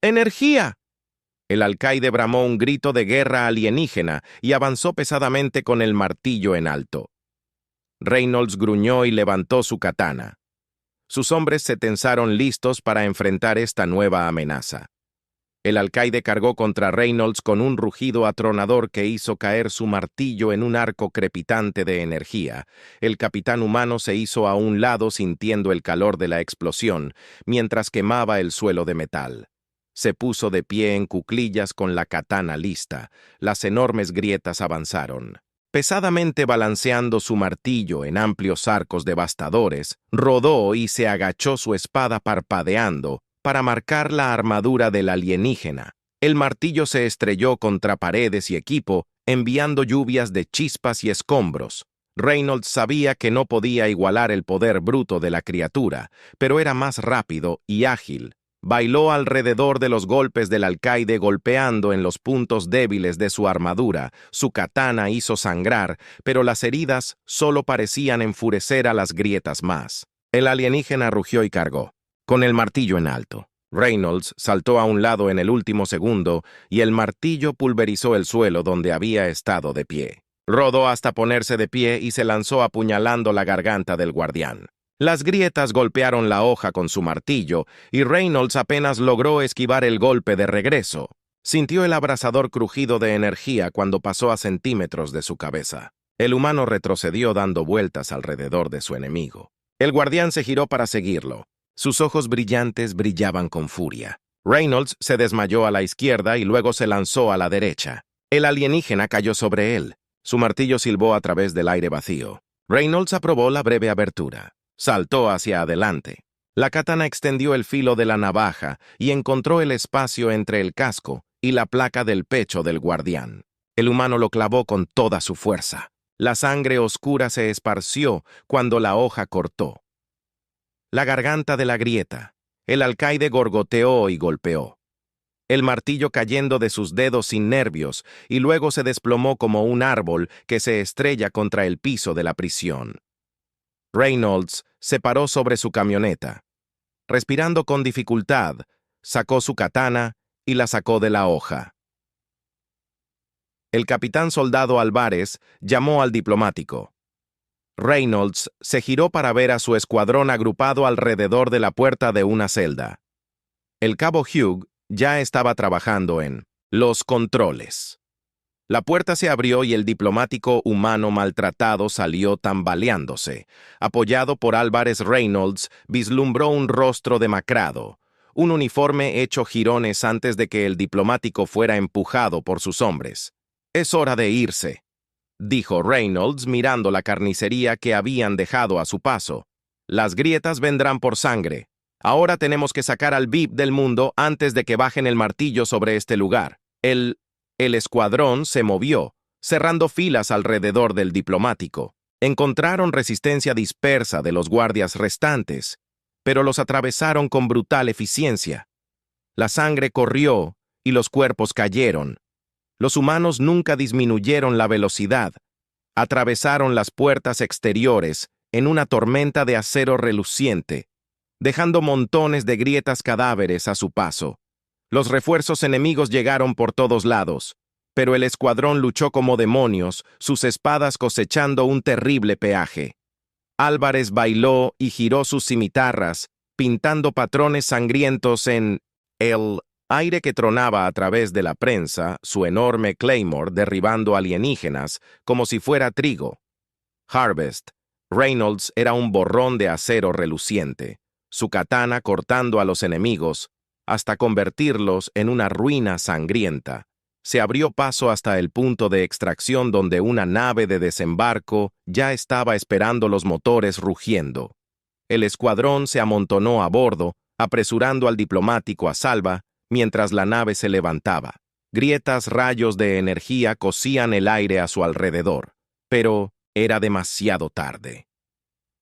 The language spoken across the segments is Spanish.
¡Energía! El alcaide bramó un grito de guerra alienígena y avanzó pesadamente con el martillo en alto. Reynolds gruñó y levantó su katana. Sus hombres se tensaron listos para enfrentar esta nueva amenaza. El alcaide cargó contra Reynolds con un rugido atronador que hizo caer su martillo en un arco crepitante de energía. El capitán humano se hizo a un lado sintiendo el calor de la explosión, mientras quemaba el suelo de metal. Se puso de pie en cuclillas con la katana lista. Las enormes grietas avanzaron. Pesadamente balanceando su martillo en amplios arcos devastadores, rodó y se agachó su espada parpadeando para marcar la armadura del alienígena. El martillo se estrelló contra paredes y equipo, enviando lluvias de chispas y escombros. Reynolds sabía que no podía igualar el poder bruto de la criatura, pero era más rápido y ágil. Bailó alrededor de los golpes del alcaide golpeando en los puntos débiles de su armadura. Su katana hizo sangrar, pero las heridas solo parecían enfurecer a las grietas más. El alienígena rugió y cargó, con el martillo en alto. Reynolds saltó a un lado en el último segundo y el martillo pulverizó el suelo donde había estado de pie. Rodó hasta ponerse de pie y se lanzó apuñalando la garganta del guardián. Las grietas golpearon la hoja con su martillo y Reynolds apenas logró esquivar el golpe de regreso. Sintió el abrasador crujido de energía cuando pasó a centímetros de su cabeza. El humano retrocedió dando vueltas alrededor de su enemigo. El guardián se giró para seguirlo. Sus ojos brillantes brillaban con furia. Reynolds se desmayó a la izquierda y luego se lanzó a la derecha. El alienígena cayó sobre él. Su martillo silbó a través del aire vacío. Reynolds aprobó la breve abertura. Saltó hacia adelante. La katana extendió el filo de la navaja y encontró el espacio entre el casco y la placa del pecho del guardián. El humano lo clavó con toda su fuerza. La sangre oscura se esparció cuando la hoja cortó. La garganta de la grieta. El alcaide gorgoteó y golpeó. El martillo cayendo de sus dedos sin nervios y luego se desplomó como un árbol que se estrella contra el piso de la prisión. Reynolds se paró sobre su camioneta. Respirando con dificultad, sacó su katana y la sacó de la hoja. El capitán soldado Álvarez llamó al diplomático. Reynolds se giró para ver a su escuadrón agrupado alrededor de la puerta de una celda. El cabo Hugh ya estaba trabajando en los controles. La puerta se abrió y el diplomático humano maltratado salió tambaleándose. Apoyado por Álvarez, Reynolds vislumbró un rostro demacrado, un uniforme hecho jirones antes de que el diplomático fuera empujado por sus hombres. «Es hora de irse», dijo Reynolds mirando la carnicería que habían dejado a su paso. «Las grietas vendrán por sangre. Ahora tenemos que sacar al VIP del mundo antes de que bajen el martillo sobre este lugar». El escuadrón se movió, cerrando filas alrededor del diplomático. Encontraron resistencia dispersa de los guardias restantes, pero los atravesaron con brutal eficiencia. La sangre corrió y los cuerpos cayeron. Los humanos nunca disminuyeron la velocidad. Atravesaron las puertas exteriores en una tormenta de acero reluciente, dejando montones de grietas cadáveres a su paso. Los refuerzos enemigos llegaron por todos lados, pero el escuadrón luchó como demonios, sus espadas cosechando un terrible peaje. Álvarez bailó y giró sus cimitarras, pintando patrones sangrientos en el aire que tronaba a través de la prensa, su enorme claymore derribando alienígenas como si fuera trigo. Harvest, Reynolds era un borrón de acero reluciente, su katana cortando a los enemigos, hasta convertirlos en una ruina sangrienta. Se abrió paso hasta el punto de extracción donde una nave de desembarco ya estaba esperando los motores rugiendo. El escuadrón se amontonó a bordo, apresurando al diplomático a salva, mientras la nave se levantaba. Grietas rayos de energía cosían el aire a su alrededor, pero era demasiado tarde.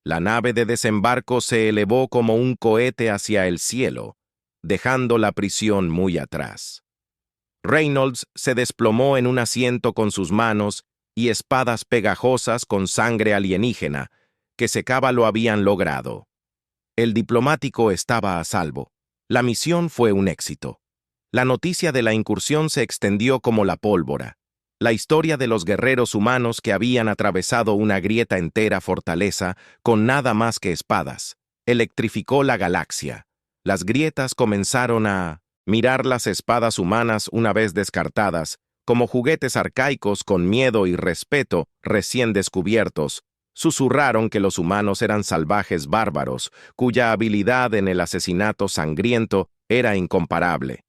La nave de desembarco se elevó como un cohete hacia el cielo, dejando la prisión muy atrás. Reynolds se desplomó en un asiento con sus manos y espadas pegajosas con sangre alienígena, que secaba lo habían logrado. El diplomático estaba a salvo. La misión fue un éxito. La noticia de la incursión se extendió como la pólvora. La historia de los guerreros humanos que habían atravesado una grieta entera fortaleza con nada más que espadas electrificó la galaxia. Las grietas comenzaron a mirar las espadas humanas una vez descartadas, como juguetes arcaicos con miedo y respeto recién descubiertos. Susurraron que los humanos eran salvajes bárbaros, cuya habilidad en el asesinato sangriento era incomparable.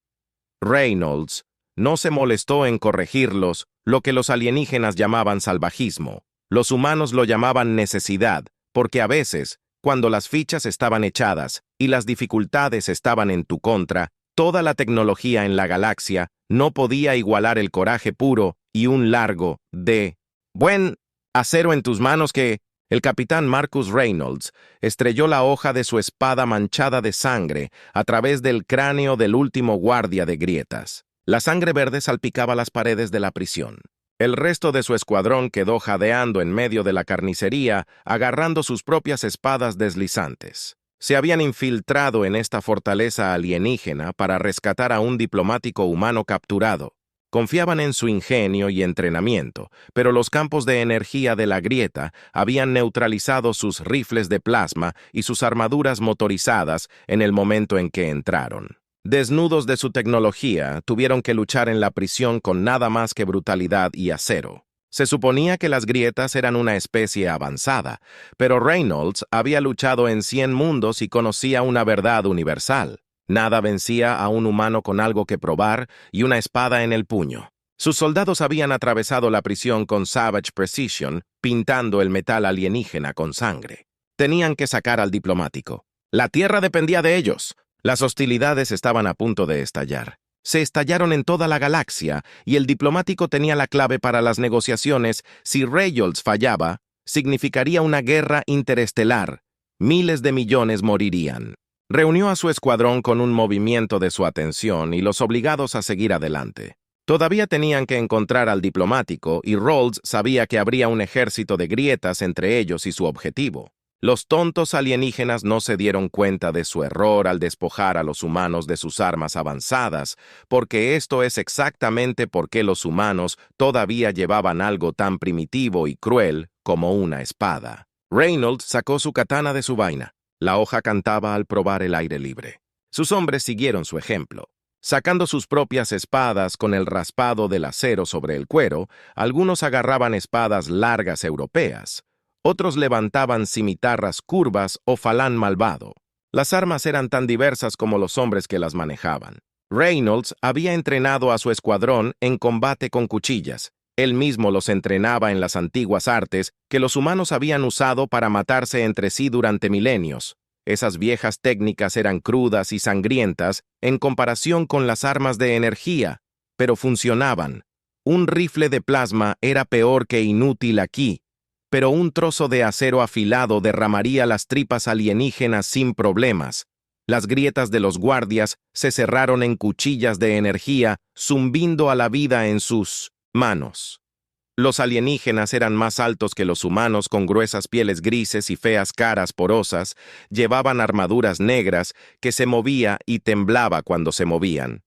Reynolds no se molestó en corregirlos, lo que los alienígenas llamaban salvajismo. Los humanos lo llamaban necesidad, porque a veces, cuando las fichas estaban echadas y las dificultades estaban en tu contra, toda la tecnología en la galaxia no podía igualar el coraje puro y un largo de buen acero en tus manos que el capitán Marcus Reynolds estrelló la hoja de su espada manchada de sangre a través del cráneo del último guardia de grietas. La sangre verde salpicaba las paredes de la prisión. El resto de su escuadrón quedó jadeando en medio de la carnicería, agarrando sus propias espadas deslizantes. Se habían infiltrado en esta fortaleza alienígena para rescatar a un diplomático humano capturado. Confiaban en su ingenio y entrenamiento, pero los campos de energía de la grieta habían neutralizado sus rifles de plasma y sus armaduras motorizadas en el momento en que entraron. Desnudos de su tecnología, tuvieron que luchar en la prisión con nada más que brutalidad y acero. Se suponía que las grietas eran una especie avanzada, pero Reynolds había luchado en 100 mundos y conocía una verdad universal. Nada vencía a un humano con algo que probar y una espada en el puño. Sus soldados habían atravesado la prisión con Savage Precision, pintando el metal alienígena con sangre. Tenían que sacar al diplomático. La Tierra dependía de ellos. Las hostilidades estaban a punto de estallar. Se estallaron en toda la galaxia y el diplomático tenía la clave para las negociaciones. Si Reynolds fallaba, significaría una guerra interestelar. Miles de millones morirían. Reunió a su escuadrón con un movimiento de su atención y los obligados a seguir adelante. Todavía tenían que encontrar al diplomático y Rolls sabía que habría un ejército de grietas entre ellos y su objetivo. Los tontos alienígenas no se dieron cuenta de su error al despojar a los humanos de sus armas avanzadas, porque esto es exactamente por qué los humanos todavía llevaban algo tan primitivo y cruel como una espada. Reynolds sacó su katana de su vaina. La hoja cantaba al probar el aire libre. Sus hombres siguieron su ejemplo. Sacando sus propias espadas con el raspado del acero sobre el cuero, algunos agarraban espadas largas europeas. Otros levantaban cimitarras curvas o falán malvado. Las armas eran tan diversas como los hombres que las manejaban. Reynolds había entrenado a su escuadrón en combate con cuchillas. Él mismo los entrenaba en las antiguas artes que los humanos habían usado para matarse entre sí durante milenios. Esas viejas técnicas eran crudas y sangrientas en comparación con las armas de energía, pero funcionaban. Un rifle de plasma era peor que inútil aquí, pero un trozo de acero afilado derramaría las tripas alienígenas sin problemas. Las grietas de los guardias se cerraron en cuchillas de energía, zumbindo a la vida en sus manos. Los alienígenas eran más altos que los humanos con gruesas pieles grises y feas caras porosas, llevaban armaduras negras que se movía y temblaba cuando se movían.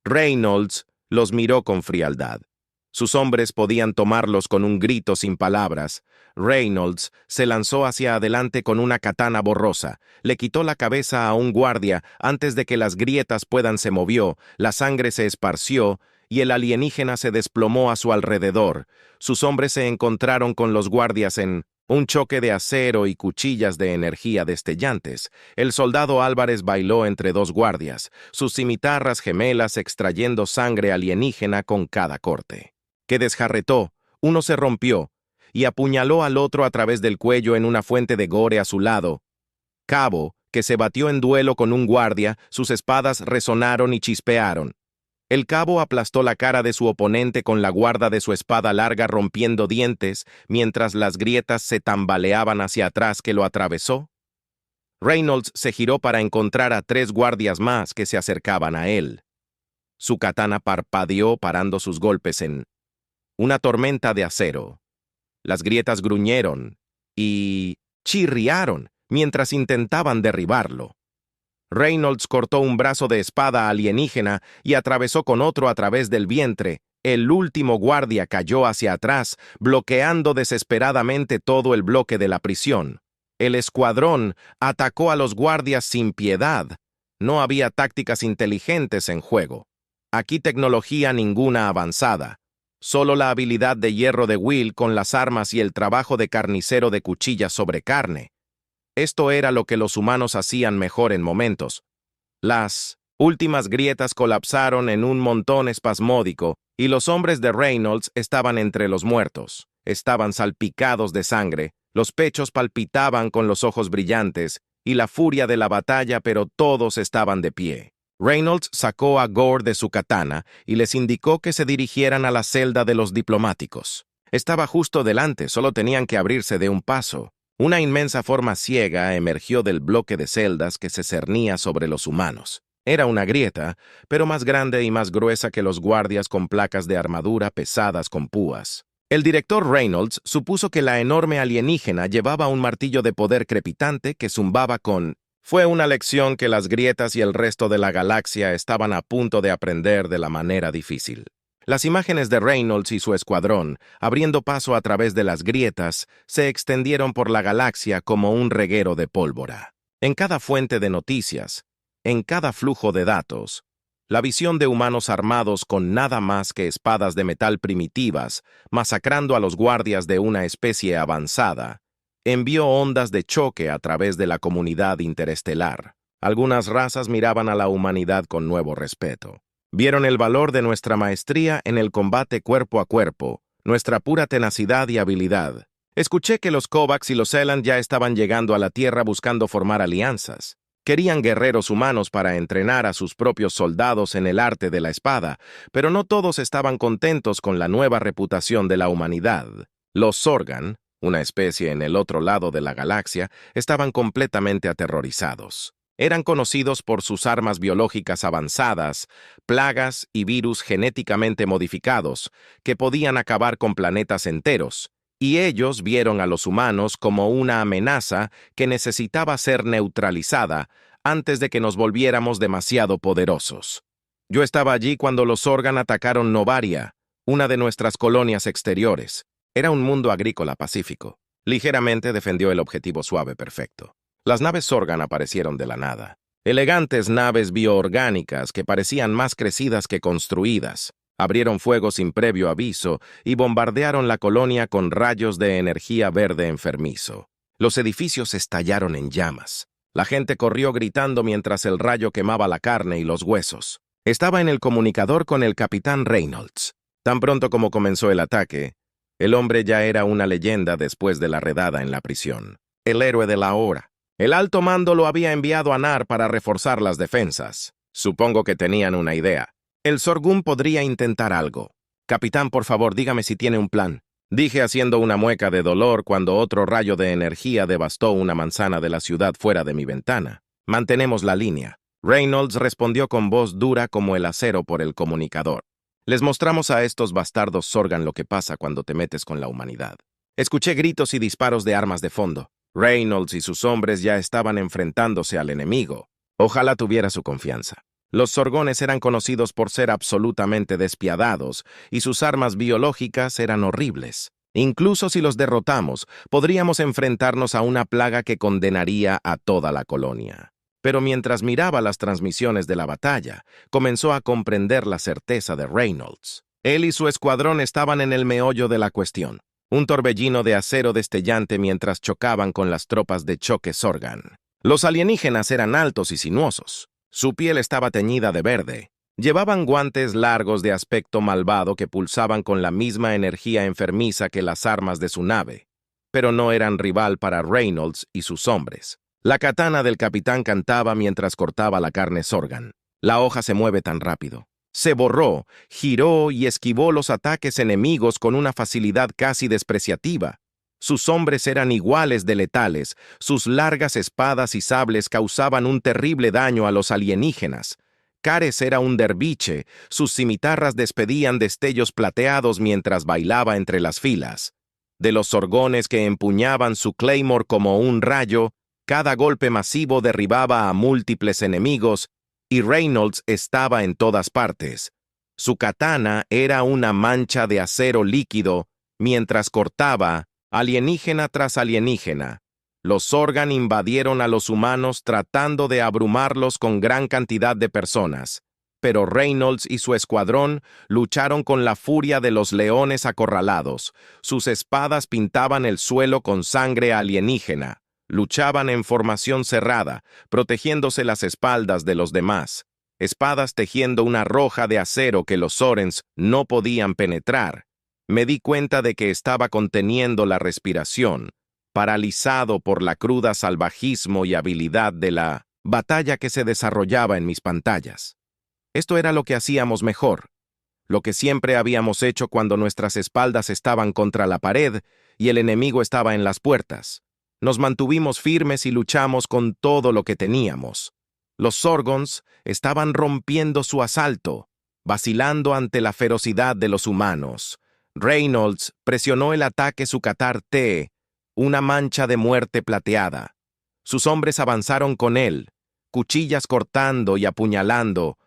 Reynolds los miró con frialdad. Sus hombres podían tomarlos con un grito sin palabras. Reynolds se lanzó hacia adelante con una katana borrosa, le quitó la cabeza a un guardia antes de que las grietas se movió, la sangre se esparció y el alienígena se desplomó a su alrededor. Sus hombres se encontraron con los guardias en un choque de acero y cuchillas de energía destellantes. El soldado Álvarez bailó entre dos guardias, sus cimitarras gemelas extrayendo sangre alienígena con cada corte. Que desjarretó, uno se rompió y apuñaló al otro a través del cuello en una fuente de gore a su lado. Cabo, que se batió en duelo con un guardia, sus espadas resonaron y chispearon. El cabo aplastó la cara de su oponente con la guarda de su espada larga rompiendo dientes, mientras las grietas se tambaleaban hacia atrás que lo atravesó. Reynolds se giró para encontrar a 3 guardias más que se acercaban a él. Su katana parpadeó parando sus golpes en una tormenta de acero. Las grietas gruñeron y chirriaron mientras intentaban derribarlo. Reynolds cortó un brazo de espada alienígena y atravesó con otro a través del vientre. El último guardia cayó hacia atrás, bloqueando desesperadamente todo el bloque de la prisión. El escuadrón atacó a los guardias sin piedad. No había tácticas inteligentes en juego. Aquí tecnología ninguna avanzada. Solo la habilidad de hierro de Will con las armas y el trabajo de carnicero de cuchillas sobre carne. Esto era lo que los humanos hacían mejor en momentos. Las últimas grietas colapsaron en un montón espasmódico y los hombres de Reynolds estaban entre los muertos. Estaban salpicados de sangre, los pechos palpitaban con los ojos brillantes y la furia de la batalla, pero todos estaban de pie. Reynolds sacó a Gore de su katana y les indicó que se dirigieran a la celda de los diplomáticos. Estaba justo delante, solo tenían que abrirse de un paso. Una inmensa forma ciega emergió del bloque de celdas que se cernía sobre los humanos. Era una grieta, pero más grande y más gruesa que los guardias con placas de armadura pesadas con púas. El director Reynolds supuso que la enorme alienígena llevaba un martillo de poder crepitante que zumbaba con... Fue una lección que las grietas y el resto de la galaxia estaban a punto de aprender de la manera difícil. Las imágenes de Reynolds y su escuadrón, abriendo paso a través de las grietas, se extendieron por la galaxia como un reguero de pólvora. En cada fuente de noticias, en cada flujo de datos, la visión de humanos armados con nada más que espadas de metal primitivas, masacrando a los guardias de una especie avanzada, envió ondas de choque a través de la comunidad interestelar. Algunas razas miraban a la humanidad con nuevo respeto. Vieron el valor de nuestra maestría en el combate cuerpo a cuerpo, nuestra pura tenacidad y habilidad. Escuché que los Kovacs y los Eland ya estaban llegando a la Tierra buscando formar alianzas. Querían guerreros humanos para entrenar a sus propios soldados en el arte de la espada, pero no todos estaban contentos con la nueva reputación de la humanidad. Los Sorgan, una especie en el otro lado de la galaxia, estaban completamente aterrorizados. Eran conocidos por sus armas biológicas avanzadas, plagas y virus genéticamente modificados que podían acabar con planetas enteros, y ellos vieron a los humanos como una amenaza que necesitaba ser neutralizada antes de que nos volviéramos demasiado poderosos. Yo estaba allí cuando los Sorgan atacaron Novaria, una de nuestras colonias exteriores. Era un mundo agrícola pacífico. Ligeramente defendió el objetivo suave perfecto. Las naves Sorgan aparecieron de la nada. Elegantes naves bioorgánicas que parecían más crecidas que construidas. Abrieron fuego sin previo aviso y bombardearon la colonia con rayos de energía verde enfermizo. Los edificios estallaron en llamas. La gente corrió gritando mientras el rayo quemaba la carne y los huesos. Estaba en el comunicador con el capitán Reynolds. Tan pronto como comenzó el ataque, el hombre ya era una leyenda después de la redada en la prisión. El héroe de la hora. El alto mando lo había enviado a Nar para reforzar las defensas. Supongo que tenían una idea. El Sorgun podría intentar algo. Capitán, por favor, dígame si tiene un plan. Dije haciendo una mueca de dolor cuando otro rayo de energía devastó una manzana de la ciudad fuera de mi ventana. Mantenemos la línea. Reynolds respondió con voz dura como el acero por el comunicador. Les mostramos a estos bastardos Sorgan lo que pasa cuando te metes con la humanidad. Escuché gritos y disparos de armas de fondo. Reynolds y sus hombres ya estaban enfrentándose al enemigo. Ojalá tuviera su confianza. Los Sorgones eran conocidos por ser absolutamente despiadados y sus armas biológicas eran horribles. Incluso si los derrotamos, podríamos enfrentarnos a una plaga que condenaría a toda la colonia. Pero mientras miraba las transmisiones de la batalla, comenzó a comprender la certeza de Reynolds. Él y su escuadrón estaban en el meollo de la cuestión. Un torbellino de acero destellante mientras chocaban con las tropas de choque Sorgan. Los alienígenas eran altos y sinuosos. Su piel estaba teñida de verde. Llevaban guantes largos de aspecto malvado que pulsaban con la misma energía enfermiza que las armas de su nave. Pero no eran rival para Reynolds y sus hombres. La katana del capitán cantaba mientras cortaba la carne Sorgan. La hoja se mueve tan rápido. Se borró, giró y esquivó los ataques enemigos con una facilidad casi despreciativa. Sus hombres eran iguales de letales. Sus largas espadas y sables causaban un terrible daño a los alienígenas. Cares era un derviche. Sus cimitarras despedían destellos plateados mientras bailaba entre las filas. De los Sorgones que empuñaban su claymore como un rayo, Cada golpe masivo derribaba a múltiples enemigos, y Reynolds estaba en todas partes. Su katana era una mancha de acero líquido, mientras cortaba alienígena tras alienígena. Los Sorgan invadieron a los humanos tratando de abrumarlos con gran cantidad de personas, pero Reynolds y su escuadrón lucharon con la furia de los leones acorralados. Sus espadas pintaban el suelo con sangre alienígena. Luchaban en formación cerrada, protegiéndose las espaldas de los demás. Espadas tejiendo una roja de acero que los Sorens no podían penetrar. Me di cuenta de que estaba conteniendo la respiración, paralizado por la cruda salvajismo y habilidad de la batalla que se desarrollaba en mis pantallas. Esto era lo que hacíamos mejor, lo que siempre habíamos hecho cuando nuestras espaldas estaban contra la pared y el enemigo estaba en las puertas. Nos mantuvimos firmes y luchamos con todo lo que teníamos. Los Sorgons estaban rompiendo su asalto, vacilando ante la ferocidad de los humanos. Reynolds presionó el ataque su Catar T, una mancha de muerte plateada. Sus hombres avanzaron con él, cuchillas cortando y apuñalando.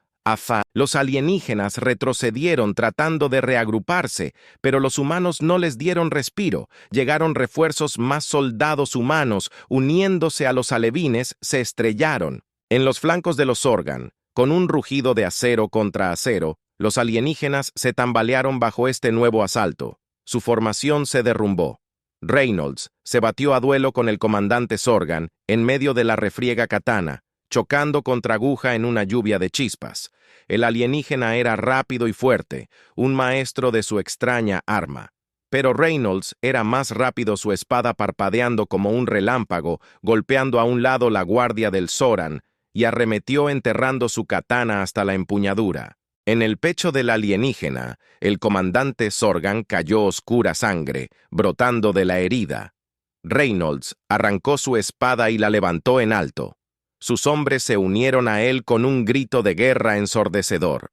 Los alienígenas retrocedieron tratando de reagruparse, pero los humanos no les dieron respiro. Llegaron refuerzos, más soldados humanos, uniéndose a los alevines, se estrellaron. En los flancos de los Sorgan, con un rugido de acero contra acero, los alienígenas se tambalearon bajo este nuevo asalto. Su formación se derrumbó. Reynolds se batió a duelo con el comandante Sorgan en medio de la refriega katana, chocando contra aguja en una lluvia de chispas. El alienígena era rápido y fuerte, un maestro de su extraña arma. Pero Reynolds era más rápido, su espada parpadeando como un relámpago, golpeando a un lado la guardia del Soran, y arremetió enterrando su katana hasta la empuñadura. En el pecho del alienígena, el comandante Sorgan cayó oscura sangre, brotando de la herida. Reynolds arrancó su espada y la levantó en alto. Sus hombres se unieron a él con un grito de guerra ensordecedor.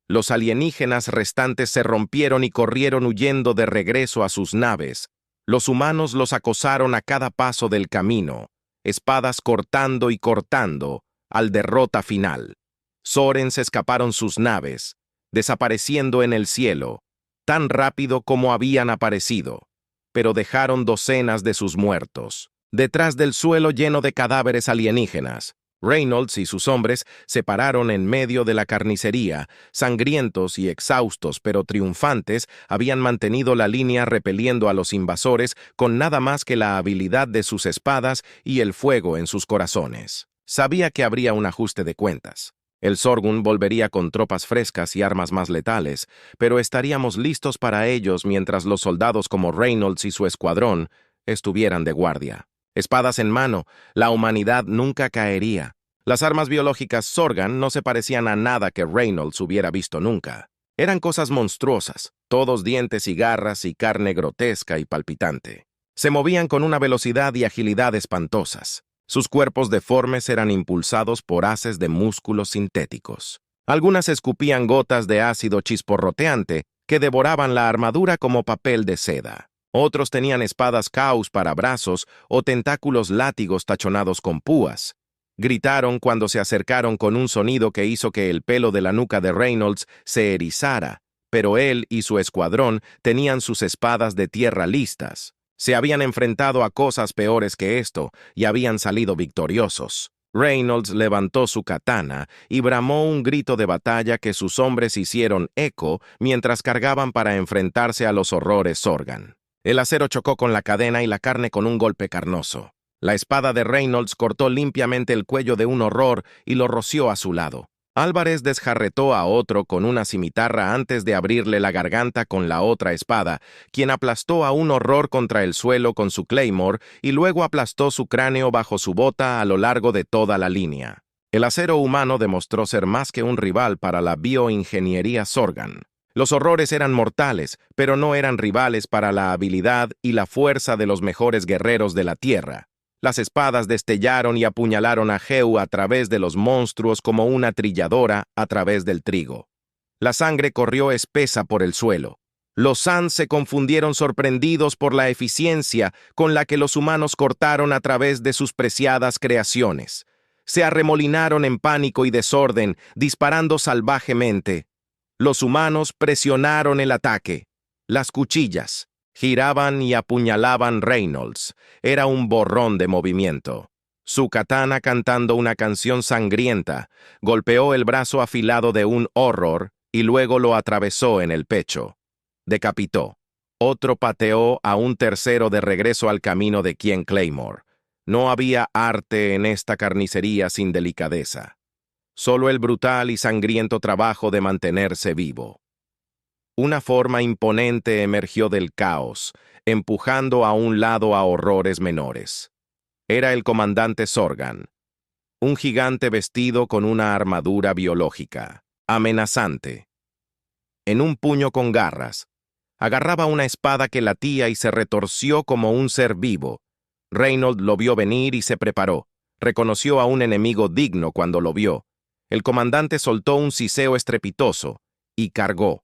Los alienígenas restantes se rompieron y corrieron huyendo de regreso a sus naves. Los humanos los acosaron a cada paso del camino, espadas cortando y cortando, al derrota final. Sorens escaparon sus naves, desapareciendo en el cielo, tan rápido como habían aparecido, pero dejaron docenas de sus muertos. Detrás del suelo lleno de cadáveres alienígenas, Reynolds y sus hombres se pararon en medio de la carnicería, sangrientos y exhaustos pero triunfantes, habían mantenido la línea repeliendo a los invasores con nada más que la habilidad de sus espadas y el fuego en sus corazones. Sabía que habría un ajuste de cuentas. El Sorgun volvería con tropas frescas y armas más letales, pero estaríamos listos para ellos mientras los soldados como Reynolds y su escuadrón estuvieran de guardia. Espadas en mano, la humanidad nunca caería. Las armas biológicas Sorgan no se parecían a nada que Reynolds hubiera visto nunca. Eran cosas monstruosas, todos dientes y garras y carne grotesca y palpitante. Se movían con una velocidad y agilidad espantosas. Sus cuerpos deformes eran impulsados por haces de músculos sintéticos. Algunas escupían gotas de ácido chisporroteante que devoraban la armadura como papel de seda. Otros tenían espadas caos para brazos o tentáculos látigos tachonados con púas. Gritaron cuando se acercaron con un sonido que hizo que el pelo de la nuca de Reynolds se erizara, pero él y su escuadrón tenían sus espadas de tierra listas. Se habían enfrentado a cosas peores que esto y habían salido victoriosos. Reynolds levantó su katana y bramó un grito de batalla que sus hombres hicieron eco mientras cargaban para enfrentarse a los horrores Sorgan. El acero chocó con la cadena y la carne con un golpe carnoso. La espada de Reynolds cortó limpiamente el cuello de un horror y lo roció a su lado. Álvarez desjarretó a otro con una cimitarra antes de abrirle la garganta con la otra espada, quien aplastó a un horror contra el suelo con su claymore y luego aplastó su cráneo bajo su bota a lo largo de toda la línea. El acero humano demostró ser más que un rival para la bioingeniería Sorgan. Los horrores eran mortales, pero no eran rivales para la habilidad y la fuerza de los mejores guerreros de la Tierra. Las espadas destellaron y apuñalaron a Heu a través de los monstruos como una trilladora a través del trigo. La sangre corrió espesa por el suelo. Los Sans se confundieron sorprendidos por la eficiencia con la que los humanos cortaron a través de sus preciadas creaciones. Se arremolinaron en pánico y desorden, disparando salvajemente. Los humanos presionaron el ataque. Las cuchillas giraban y apuñalaban Reynolds. Era un borrón de movimiento. Su katana, cantando una canción sangrienta, golpeó el brazo afilado de un horror y luego lo atravesó en el pecho. Decapitó. Otro pateó a un tercero de regreso al camino de Quien Claymore. No había arte en esta carnicería sin delicadeza. Solo el brutal y sangriento trabajo de mantenerse vivo. Una forma imponente emergió del caos, empujando a un lado a horrores menores. Era el comandante Sorgan, un gigante vestido con una armadura biológica, amenazante. En un puño con garras, agarraba una espada que latía y se retorció como un ser vivo. Reynolds lo vio venir y se preparó. Reconoció a un enemigo digno cuando lo vio. El comandante soltó un siseo estrepitoso y cargó.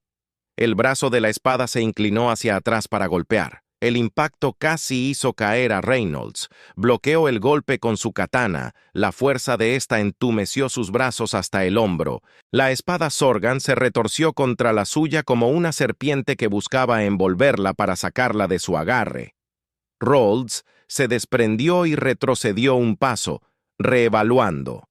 El brazo de la espada se inclinó hacia atrás para golpear. El impacto casi hizo caer a Reynolds. Bloqueó el golpe con su katana. La fuerza de esta entumeció sus brazos hasta el hombro. La espada Sorgan se retorció contra la suya como una serpiente que buscaba envolverla para sacarla de su agarre. Rhodes se desprendió y retrocedió un paso, reevaluando.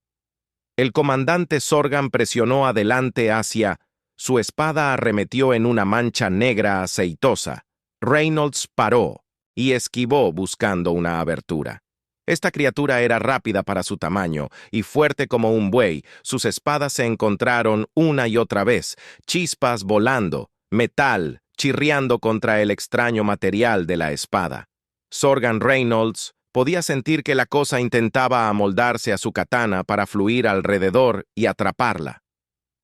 El comandante Sorgan presionó adelante hacia... Su espada arremetió en una mancha negra aceitosa. Reynolds paró y esquivó buscando una abertura. Esta criatura era rápida para su tamaño y fuerte como un buey. Sus espadas se encontraron una y otra vez, chispas volando, metal chirriando contra el extraño material de la espada. Sorgan Reynolds podía sentir que la cosa intentaba amoldarse a su katana para fluir alrededor y atraparla.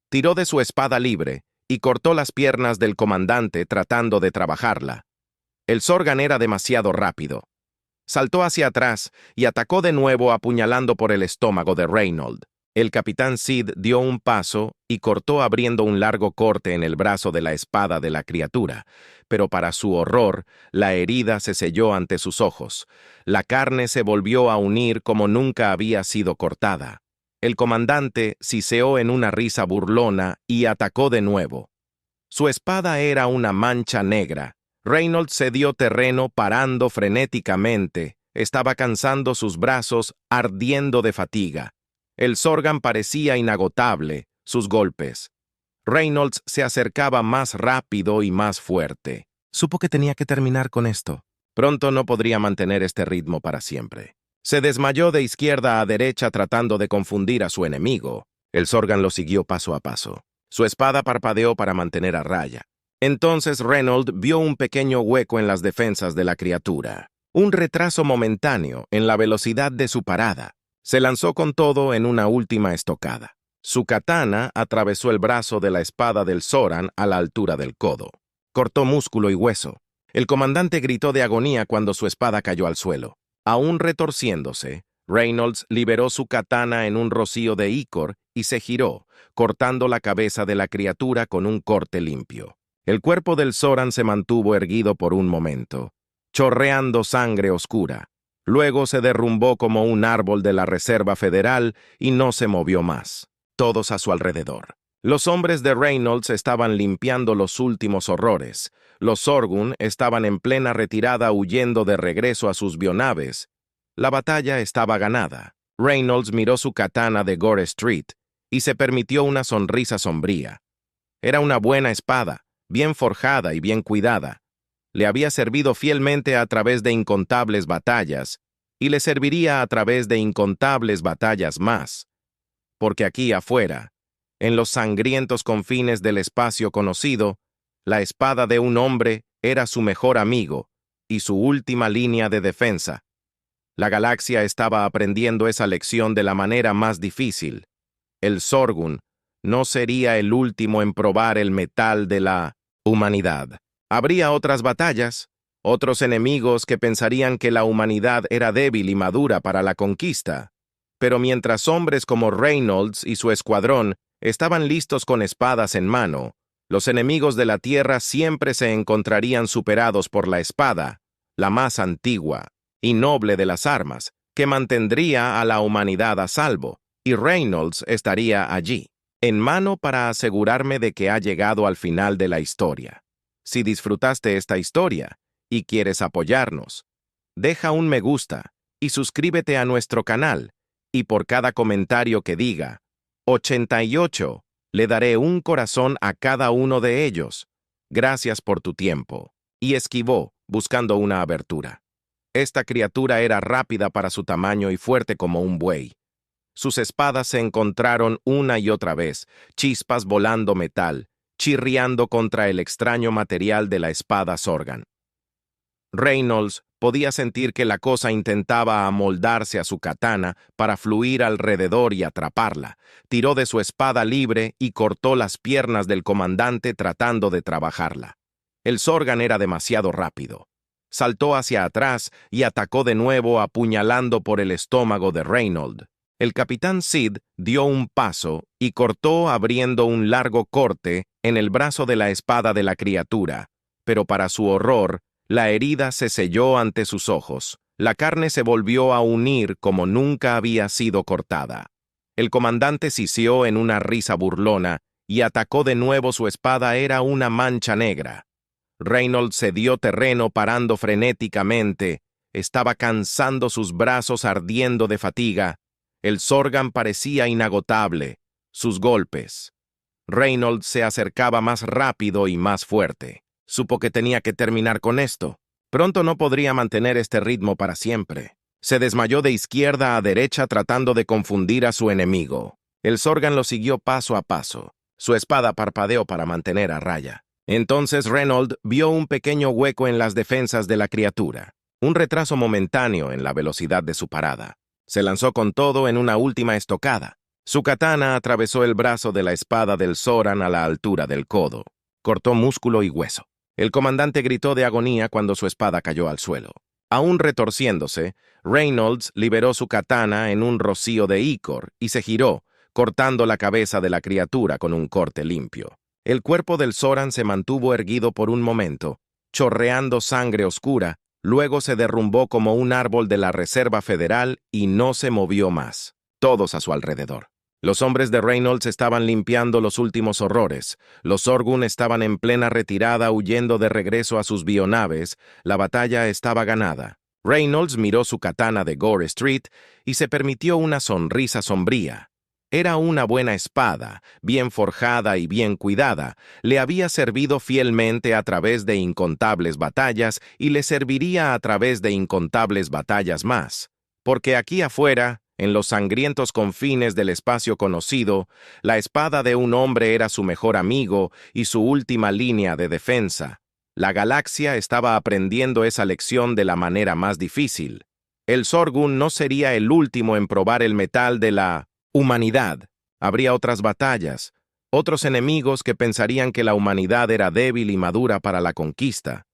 Tiró de su espada libre y cortó las piernas del comandante tratando de trabajarla. El Sorgan era demasiado rápido. Saltó hacia atrás y atacó de nuevo apuñalando por el estómago de Reynolds. El capitán Sid dio un paso y cortó abriendo un largo corte en el brazo de la espada de la criatura, pero para su horror, la herida se selló ante sus ojos. La carne se volvió a unir como nunca había sido cortada. El comandante siseó en una risa burlona y atacó de nuevo. Su espada era una mancha negra. Reynolds cedió terreno parando frenéticamente. Estaba cansando sus brazos, ardiendo de fatiga. El Sorgan parecía inagotable, sus golpes. Reynolds se acercaba más rápido y más fuerte. Supo que tenía que terminar con esto. Pronto no podría mantener este ritmo para siempre. Se desmayó de izquierda a derecha tratando de confundir a su enemigo. El Sorgan lo siguió paso a paso. Su espada parpadeó para mantener a raya. Entonces Reynolds vio un pequeño hueco en las defensas de la criatura. Un retraso momentáneo en la velocidad de su parada. Se lanzó con todo en una última estocada. Su katana atravesó el brazo de la espada del Soran a la altura del codo. Cortó músculo y hueso. El comandante gritó de agonía cuando su espada cayó al suelo. Aún retorciéndose, Reynolds liberó su katana en un rocío de ícor y se giró, cortando la cabeza de la criatura con un corte limpio. El cuerpo del Soran se mantuvo erguido por un momento, chorreando sangre oscura. Luego se derrumbó como un árbol de la Reserva Federal y no se movió más. Todos a su alrededor. Los hombres de Reynolds estaban limpiando los últimos horrores. Los Sorgun estaban en plena retirada huyendo de regreso a sus bionaves. La batalla estaba ganada. Reynolds miró su katana de Gore Street y se permitió una sonrisa sombría. Era una buena espada, bien forjada y bien cuidada. Le había servido fielmente a través de incontables batallas y le serviría a través de incontables batallas más. Porque aquí afuera, en los sangrientos confines del espacio conocido, la espada de un hombre era su mejor amigo y su última línea de defensa. La galaxia estaba aprendiendo esa lección de la manera más difícil. El Sorgun no sería el último en probar el metal de la humanidad. Habría otras batallas, otros enemigos que pensarían que la humanidad era débil y madura para la conquista. Pero mientras hombres como Reynolds y su escuadrón estaban listos con espadas en mano, Los enemigos de la Tierra siempre se encontrarían superados por la espada, la más antigua y noble de las armas, que mantendría a la humanidad a salvo, y Reynolds estaría allí, en mano para asegurarme de que ha llegado al final de la historia. Si disfrutaste esta historia y quieres apoyarnos, deja un me gusta y suscríbete a nuestro canal, y por cada comentario que diga 88, le daré un corazón a cada uno de ellos. Gracias por tu tiempo. Y esquivó, buscando una abertura. Esta criatura era rápida para su tamaño y fuerte como un buey. Sus espadas se encontraron una y otra vez, chispas volando metal, chirriando contra el extraño material de la espada Sorgan. Reynolds podía sentir que la cosa intentaba amoldarse a su katana para fluir alrededor y atraparla. Tiró de su espada libre y cortó las piernas del comandante tratando de trabajarla. El Sorgan era demasiado rápido. Saltó hacia atrás y atacó de nuevo apuñalando por el estómago de Reynolds. El capitán Sid dio un paso y cortó abriendo un largo corte en el brazo de la espada de la criatura, pero para su horror, la herida se selló ante sus ojos. La carne se volvió a unir como nunca había sido cortada. El comandante siseó en una risa burlona y atacó de nuevo. Su espada era una mancha negra. Reynolds se dio terreno parando frenéticamente. Estaba cansando sus brazos ardiendo de fatiga. El Sorgan parecía inagotable. Sus golpes. Reynolds se acercaba más rápido y más fuerte. Supo que tenía que terminar con esto. Pronto no podría mantener este ritmo para siempre. Se desmayó de izquierda a derecha tratando de confundir a su enemigo. El Sorgan lo siguió paso a paso. Su espada parpadeó para mantener a raya. Entonces Reynolds vio un pequeño hueco en las defensas de la criatura. Un retraso momentáneo en la velocidad de su parada. Se lanzó con todo en una última estocada. Su katana atravesó el brazo de la espada del Soran a la altura del codo. Cortó músculo y hueso. El comandante gritó de agonía cuando su espada cayó al suelo. Aún retorciéndose, Reynolds liberó su katana en un rocío de ícor y se giró, cortando la cabeza de la criatura con un corte limpio. El cuerpo del Soran se mantuvo erguido por un momento, chorreando sangre oscura, luego se derrumbó como un árbol de la Reserva Federal y no se movió más. Todos a su alrededor. Los hombres de Reynolds estaban limpiando los últimos horrores. Los Sorgun estaban en plena retirada huyendo de regreso a sus bionaves. La batalla estaba ganada. Reynolds miró su katana de Gore Street y se permitió una sonrisa sombría. Era una buena espada, bien forjada y bien cuidada. Le había servido fielmente a través de incontables batallas y le serviría a través de incontables batallas más. Porque aquí afuera, en los sangrientos confines del espacio conocido, la espada de un hombre era su mejor amigo y su última línea de defensa. La galaxia estaba aprendiendo esa lección de la manera más difícil. El Sorgun no sería el último en probar el metal de la humanidad. Habría otras batallas, otros enemigos que pensarían que la humanidad era débil y madura para la conquista.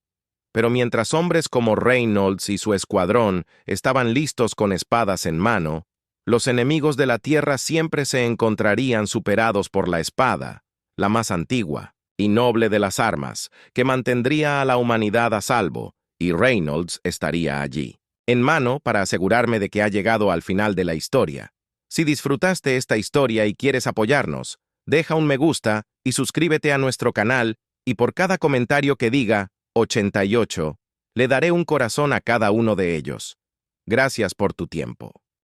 Pero mientras hombres como Reynolds y su escuadrón estaban listos con espadas en mano, los enemigos de la Tierra siempre se encontrarían superados por la espada, la más antigua y noble de las armas, que mantendría a la humanidad a salvo, y Reynolds estaría allí, en mano para asegurarme de que ha llegado al final de la historia. Si disfrutaste esta historia y quieres apoyarnos, deja un me gusta y suscríbete a nuestro canal, y por cada comentario que diga 88, le daré un corazón a cada uno de ellos. Gracias por tu tiempo.